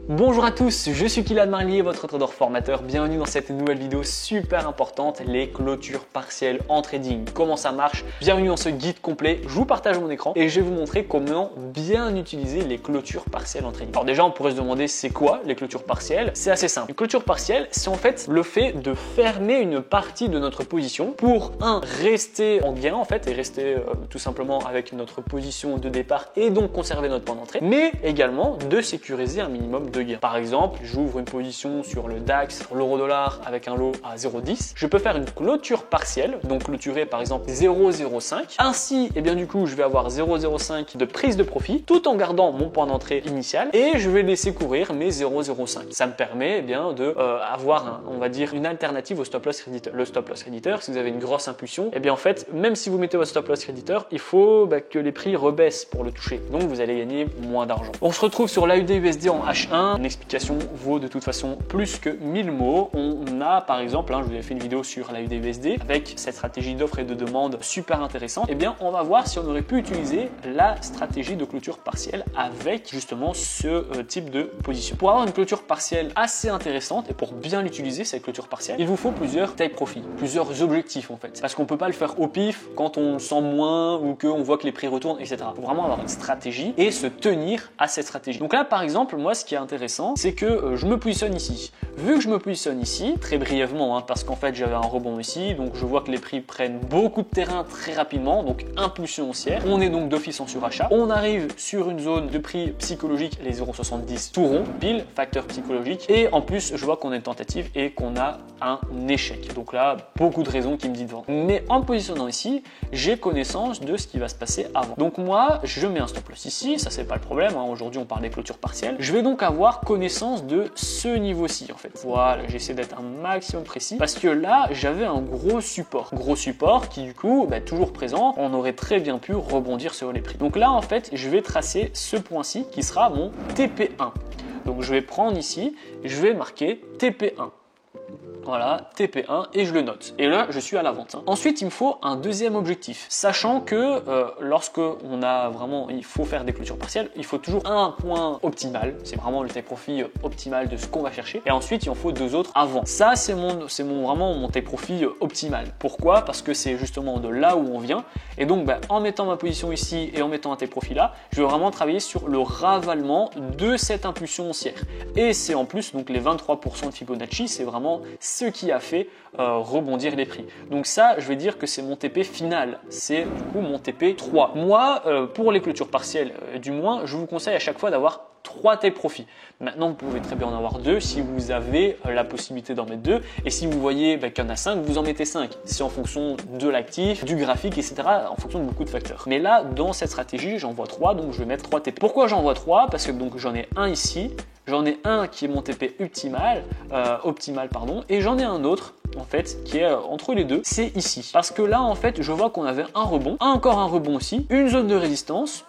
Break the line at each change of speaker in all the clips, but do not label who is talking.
Bonjour à tous, je suis Kylian Marlier, votre trader formateur. Bienvenue dans cette nouvelle vidéo super importante, les clôtures partielles en trading. Comment ça marche? Bienvenue dans ce guide complet. Je vous partage mon écran et je vais vous montrer comment bien utiliser les clôtures partielles en trading. Alors déjà, on pourrait se demander c'est quoi les clôtures partielles? C'est assez simple. Une clôture partielle, c'est en fait le fait de fermer une partie de notre position pour rester en gain en fait et rester tout simplement avec notre position de départ et donc conserver notre point d'entrée, mais également de sécuriser un minimum de gain. Par exemple, j'ouvre une position sur le DAX, sur l'euro-dollar avec un lot à 0,10. Je peux faire une clôture partielle, donc clôturer par exemple 0,05. Ainsi, bien du coup, je vais avoir 0,05 de prise de profit tout en gardant mon point d'entrée initial et je vais laisser courir mes 0,05. Ça me permet de avoir, on va dire, une alternative au stop loss créditeur. Le stop loss créditeur, si vous avez une grosse impulsion, en fait, même si vous mettez votre stop loss créditeur, il faut que les prix rebaissent pour le toucher. Donc, vous allez gagner moins d'argent. On se retrouve sur l'AUD-USD en H1. Une explication vaut de toute façon plus que 1000 mots. On a par exemple, je vous avais fait une vidéo sur l'AUD-USD avec cette stratégie d'offre et de demande super intéressante. On va voir si on aurait pu utiliser la stratégie de clôture partielle avec justement ce type de position. Pour avoir une clôture partielle assez intéressante et pour bien l'utiliser, cette clôture partielle, il vous faut plusieurs take profit, plusieurs objectifs en fait. Parce qu'on peut pas le faire au pif quand on sent moins ou qu'on voit que les prix retournent, etc. Il faut vraiment avoir une stratégie et se tenir à cette stratégie. Donc là, par exemple, moi, ce qui est intéressant, c'est que je me positionne ici. Vu que je me positionne ici, très brièvement, parce qu'en fait j'avais un rebond ici, donc je vois que les prix prennent beaucoup de terrain très rapidement, donc impulsion haussière. On est donc d'office en surachat. On arrive sur une zone de prix psychologique, les 0,70 tout rond, pile, facteur psychologique. Et en plus, je vois qu'on a une tentative et qu'on a un échec. Donc là, beaucoup de raisons qui me disent de vendre. Mais en me positionnant ici, j'ai connaissance de ce qui va se passer avant. Donc moi, je mets un stop loss ici, ça c'est pas le problème. Aujourd'hui, on parle des clôtures partielles. Je vais donc avoir connaissance de ce niveau-ci en fait. Voilà, j'essaie d'être un maximum précis parce que là, j'avais un gros support. Gros support qui du coup, toujours présent, on aurait très bien pu rebondir sur les prix. Donc là, en fait, je vais tracer ce point-ci qui sera mon TP1. Donc je vais prendre ici, je vais marquer TP1. Voilà, TP1 et je le note. Et là, je suis à la vente. Ensuite, il me faut un deuxième objectif. Sachant que lorsque on a vraiment, il faut faire des clôtures partielles, il faut toujours un point optimal. C'est vraiment le take profit optimal de ce qu'on va chercher. Et ensuite, il en faut deux autres avant. Ça, c'est vraiment mon take profit optimal. Pourquoi? Parce que c'est justement de là où on vient. Et donc, en mettant ma position ici et en mettant un take profit là, je vais vraiment travailler sur le ravalement de cette impulsion haussière. Et c'est en plus, donc les 23% de Fibonacci, c'est vraiment ce qui a fait rebondir les prix. Donc ça, je vais dire que c'est mon TP final. C'est du coup mon TP 3. Moi, pour les clôtures partielles, du moins, je vous conseille à chaque fois d'avoir 3 take profit. Maintenant, vous pouvez très bien en avoir 2 si vous avez la possibilité d'en mettre 2. Et si vous voyez qu'il y en a 5, vous en mettez 5. C'est en fonction de l'actif, du graphique, etc. En fonction de beaucoup de facteurs. Mais là, dans cette stratégie, j'en vois 3, donc je vais mettre 3 TP. Pourquoi j'en vois 3? Parce que donc j'en ai un ici, j'en ai un qui est mon TP optimal, et j'en ai un autre en fait qui est entre les deux, c'est ici. Parce que là en fait je vois qu'on avait un rebond, encore un rebond aussi, une zone de résistance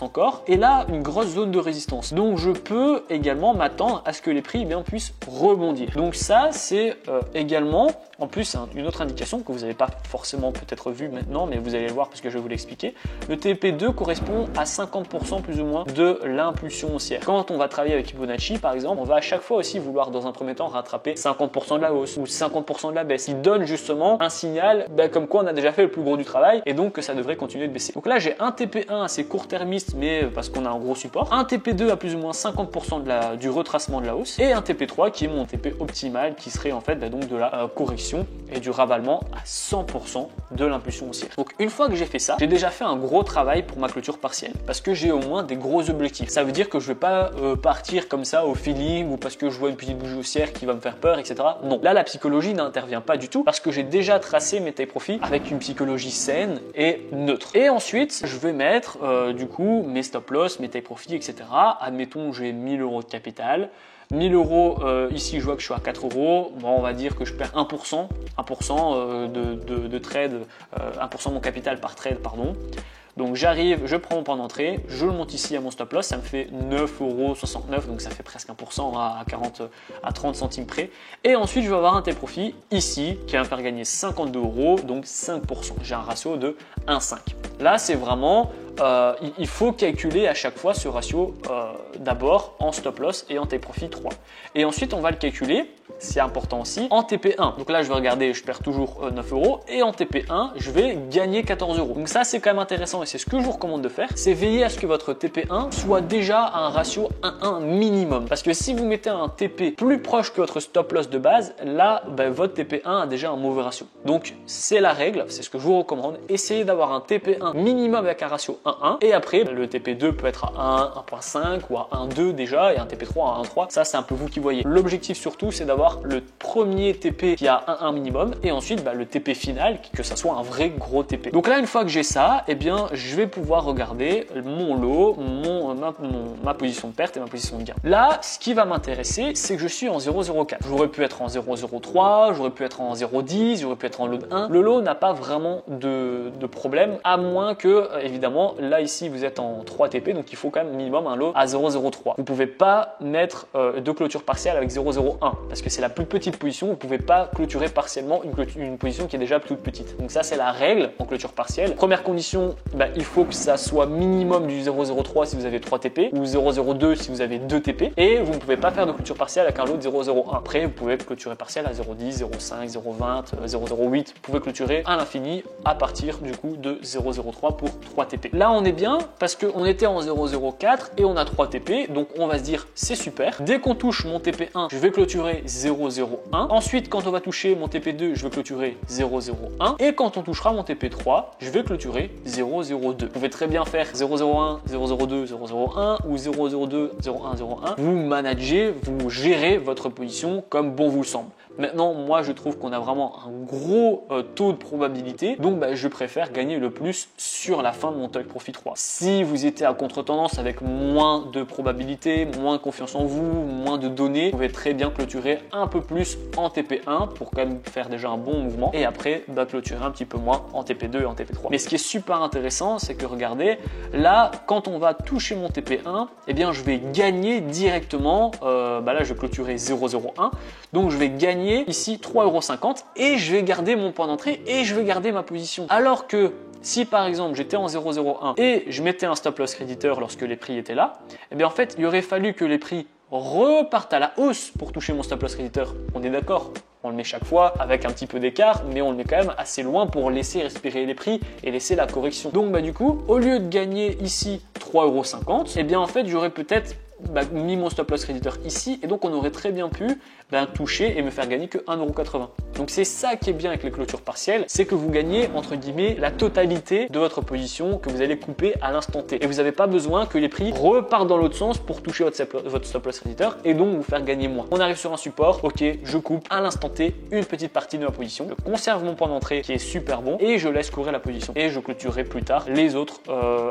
encore, et là une grosse zone de résistance. Donc je peux également m'attendre à ce que les prix puissent rebondir. Donc ça c'est également en plus une autre indication que vous n'avez pas forcément peut-être vu maintenant, mais vous allez le voir parce que je vais vous l'expliquer. Le TP2 correspond à 50% plus ou moins de l'impulsion haussière. Quand on va travailler avec Fibonacci par exemple, on va à chaque fois aussi vouloir dans un premier temps rattraper 50% de la hausse ou 50% de la baisse, qui donne justement un signal comme quoi on a déjà fait le plus gros du travail et donc que ça devrait continuer de baisser. Donc là j'ai un TP1 assez court-termiste mais parce qu'on a un gros support, un TP2 à plus ou moins 50% du retracement de la hausse et un TP3 qui est mon TP optimal qui serait en fait donc de la correction et du ravalement à 100% de l'impulsion haussière. Donc une fois que j'ai fait ça, j'ai déjà fait un gros travail pour ma clôture partielle parce que j'ai au moins des gros objectifs. Ça veut dire que je vais pas partir comme ça au feeling ou parce que je vois une petite bougie haussière qui va me faire peur, etc. Non, là la psychologie n'intervient pas du tout parce que j'ai déjà tracé mes take profit avec une psychologie saine et neutre. Et ensuite, je vais mettre du coup mes stop loss, mes take profit, etc. Admettons j'ai 1000 € de capital. 1000 €, ici je vois que je suis à 4 €, bon, on va dire que je perds 1% de trade, 1% de mon capital par trade, pardon. Donc j'arrive, je prends mon point d'entrée, je le monte ici à mon stop loss, ça me fait 9,69 €, donc ça fait presque 1% à 30 centimes près. Et ensuite je vais avoir un take profit ici qui va me faire gagner 52 €, donc 5%. J'ai un ratio de 1,5. Là c'est vraiment il faut calculer à chaque fois ce ratio d'abord en stop loss et en take profit 3. Et ensuite, on va le calculer, c'est important aussi, en TP1. Donc là, je vais regarder, je perds toujours 9 euros et en TP1, je vais gagner 14 euros. Donc ça, c'est quand même intéressant et c'est ce que je vous recommande de faire, c'est veiller à ce que votre TP1 soit déjà à un ratio 1-1 minimum. Parce que si vous mettez un TP plus proche que votre stop loss de base, là, votre TP1 a déjà un mauvais ratio. Donc c'est la règle, c'est ce que je vous recommande. Essayez d'avoir un TP1 minimum avec un ratio 1-1 et après, le TP2 peut être à 1, 1.5 ou à 1.2 déjà et un TP3 à 1.3. Ça, c'est un peu vous qui voyez. L'objectif surtout, c'est d'avoir le premier TP qui a 1-1 minimum et ensuite le TP final, que ça soit un vrai gros TP. Donc là, une fois que j'ai ça, eh bien, je vais pouvoir regarder mon lot, ma position de perte et ma position de gain. Là, ce qui va m'intéresser, c'est que je suis en 0,04. J'aurais pu être en 0,03, j'aurais pu être en 0,10, j'aurais pu être en lot 1. Le lot n'a pas vraiment de problème, à moins que, évidemment, là ici, vous êtes en 3 TP, donc il faut quand même minimum un lot à 0,03. Vous pouvez pas mettre de clôture partielle avec 0,01 parce que c'est la plus petite position. Vous pouvez pas clôturer partiellement une position qui est déjà toute petite. Donc ça, c'est la règle en clôture partielle. Première condition, il faut que ça soit minimum du 0,03 si vous avez 3 TP ou 0,02 si vous avez 2 TP et vous ne pouvez pas faire de clôture partielle avec un lot de 0,01. Après, vous pouvez clôturer partielle à 0,10, 0,5, 0,20, 0,08. Vous pouvez clôturer à l'infini à partir du coup de 0,03 pour 3 TP. Là, on est bien parce qu'on était en 0,04 et on a 3 TP. Donc, on va se dire c'est super. Dès qu'on touche mon TP1, je vais clôturer 0,01. Ensuite, quand on va toucher mon TP2, je vais clôturer 0,01. Et quand on touchera mon TP3, je vais clôturer 0,02. Vous pouvez très bien faire 0,01, 0,02, 0,01 ou 0,02, 0,1, 0,1. Vous managez, vous gérez votre position comme bon vous semble. Maintenant, moi, je trouve qu'on a vraiment un gros taux de probabilité. Donc, je préfère gagner le plus sur la fin de mon take profit 3. Si vous étiez à contre-tendance avec moins de probabilité, moins de confiance en vous, moins de données, vous pouvez très bien clôturer un peu plus en TP1 pour quand même faire déjà un bon mouvement. Et après, clôturer un petit peu moins en TP2 et en TP3. Mais ce qui est super intéressant, c'est que regardez, là, quand on va toucher mon TP1, eh bien, je vais gagner directement. Là, je vais clôturer 0,01. Donc, je vais gagner ici 3,50 € et je vais garder mon point d'entrée et je vais garder ma position. Alors que si par exemple j'étais en 0,01 et je mettais un stop loss créditeur lorsque les prix étaient là, eh bien en fait il aurait fallu que les prix repartent à la hausse pour toucher mon stop loss créditeur. On est d'accord? On le met chaque fois avec un petit peu d'écart, mais on le met quand même assez loin pour laisser respirer les prix et laisser la correction. Donc du coup, au lieu de gagner ici 3,50 €, eh bien en fait j'aurais peut-être mis mon stop loss créditeur ici et donc on aurait très bien pu toucher et me faire gagner que 1,80 €. Donc c'est ça qui est bien avec les clôtures partielles, c'est que vous gagnez entre guillemets la totalité de votre position que vous allez couper à l'instant T. Et vous n'avez pas besoin que les prix repartent dans l'autre sens pour toucher votre stop loss créditeur et donc vous faire gagner moins. On arrive sur un support, ok, je coupe à l'instant T une petite partie de ma position, je conserve mon point d'entrée qui est super bon et je laisse courir la position. Et je clôturerai plus tard les autres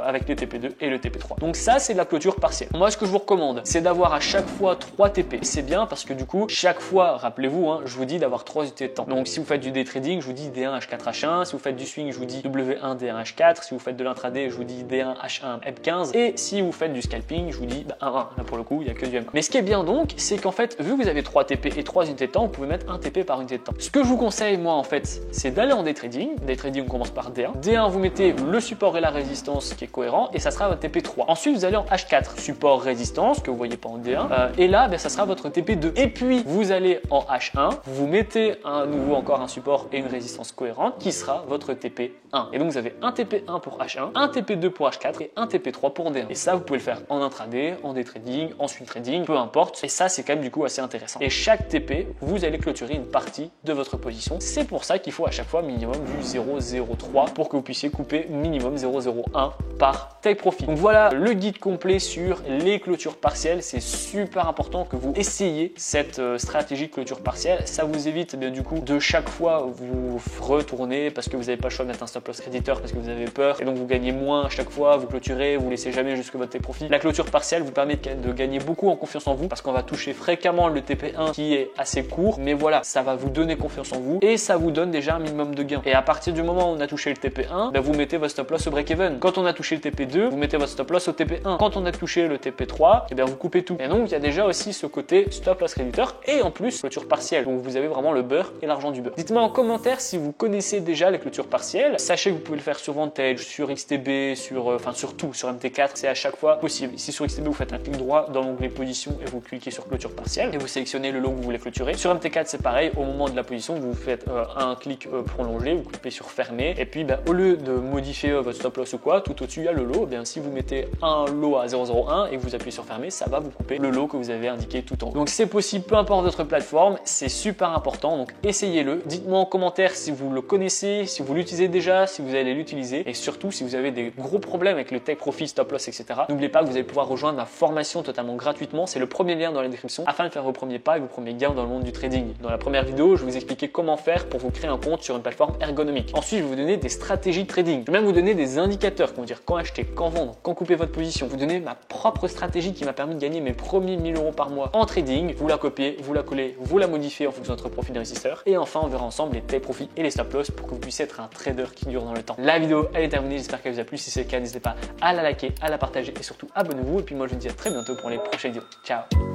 avec le TP2 et le TP3. Donc ça c'est de la clôture partielle. Moi ce que je vous recommande, c'est d'avoir à chaque fois 3 TP. C'est bien parce que du coup, chaque fois, rappelez-vous, je vous dis d'avoir 3 unités de temps. Donc si vous faites du day trading, je vous dis D1, H4, H1. Si vous faites du swing, je vous dis W1, D1, H4. Si vous faites de l'intraday, je vous dis D1, H1, M15. Et si vous faites du scalping, je vous dis 1, 1. Là pour le coup, il n'y a que du M1. Mais ce qui est bien donc, c'est qu'en fait, vu que vous avez 3 TP et 3 unités de temps, vous pouvez mettre 1 TP par unité de temps. Ce que je vous conseille, moi, en fait, c'est d'aller en day trading. Day trading, on commence par D1. D1, vous mettez le support et la résistance qui est cohérent et ça sera votre TP3. Ensuite, vous allez en H4, support, résistance, que vous voyez pas en D1. Et là, ça sera votre TP2. Et puis, vous allez en H1, vous mettez à nouveau encore un support et une résistance cohérente qui sera votre TP1. Et donc, vous avez un TP1 pour H1, un TP2 pour H4 et un TP3 pour D1. Et ça, vous pouvez le faire en intraday, en day trading, en swing trading, peu importe. Et ça, c'est quand même du coup assez intéressant. Et chaque TP, vous allez clôturer une partie de votre position. C'est pour ça qu'il faut à chaque fois minimum du 0,03 pour que vous puissiez couper minimum 0,01 par take profit. Donc voilà le guide complet sur les clôtures partielles. C'est super important que vous essayiez cette stratégie de clôture partielle. Ça vous évite du coup de chaque fois vous retourner parce que vous n'avez pas le choix de mettre un stop loss créditeur parce que vous avez peur et donc vous gagnez moins à chaque fois, vous clôturez, vous laissez jamais jusque votre take profit. La clôture partielle vous permet de gagner beaucoup en confiance en vous parce qu'on va toucher fréquemment le TP1 qui est assez court, mais voilà, ça va vous donner confiance en vous et ça vous donne déjà un minimum de gain. Et à partir du moment où on a touché le TP1, vous mettez votre stop loss au break-even. Quand on a touché le TP2, vous mettez votre stop loss au TP1. Quand on a touché le TP3, pas, et bien vous coupez tout. Et donc il y a déjà aussi ce côté stop loss réducteur et en plus clôture partielle. Donc vous avez vraiment le beurre et l'argent du beurre. Dites-moi en commentaire si vous connaissez déjà les clôtures partielles. Sachez que vous pouvez le faire sur Vantage, sur XTB, sur tout, sur MT4, c'est à chaque fois possible. Ici sur XTB, vous faites un clic droit dans l'onglet position et vous cliquez sur clôture partielle et vous sélectionnez le lot que vous voulez clôturer. Sur MT4, c'est pareil, au moment de la position, vous faites un clic prolongé, vous cliquez sur fermer et puis au lieu de modifier votre stop loss ou quoi, tout au-dessus il y a le lot. Si vous mettez un lot à 0,01 et que vous appuyez sur fermer, ça va vous couper le lot que vous avez indiqué tout en haut. Donc c'est possible, peu importe votre plateforme, c'est super important. Donc essayez-le. Dites-moi en commentaire si vous le connaissez, si vous l'utilisez déjà, si vous allez l'utiliser et surtout si vous avez des gros problèmes avec le take profit, stop loss, etc. N'oubliez pas que vous allez pouvoir rejoindre ma formation totalement gratuitement. C'est le premier lien dans la description afin de faire vos premiers pas et vos premiers gains dans le monde du trading. Dans la première vidéo, je vais vous expliquer comment faire pour vous créer un compte sur une plateforme ergonomique. Ensuite, je vais vous donner des stratégies de trading. Je vais même vous donner des indicateurs qui vont dire quand acheter, quand vendre, quand couper votre position. Vous donner ma propre stratégie qui m'a permis de gagner mes premiers 1000 € par mois en trading. Vous la copiez, vous la collez, vous la modifiez en fonction de votre profil d'investisseur. Et enfin, on verra ensemble les take profit et les stop loss pour que vous puissiez être un trader qui dure dans le temps. La vidéo elle est terminée, j'espère qu'elle vous a plu. Si c'est le cas, n'hésitez pas à la liker, à la partager et surtout abonnez-vous. Et puis moi je vous dis à très bientôt pour les prochaines vidéos. Ciao.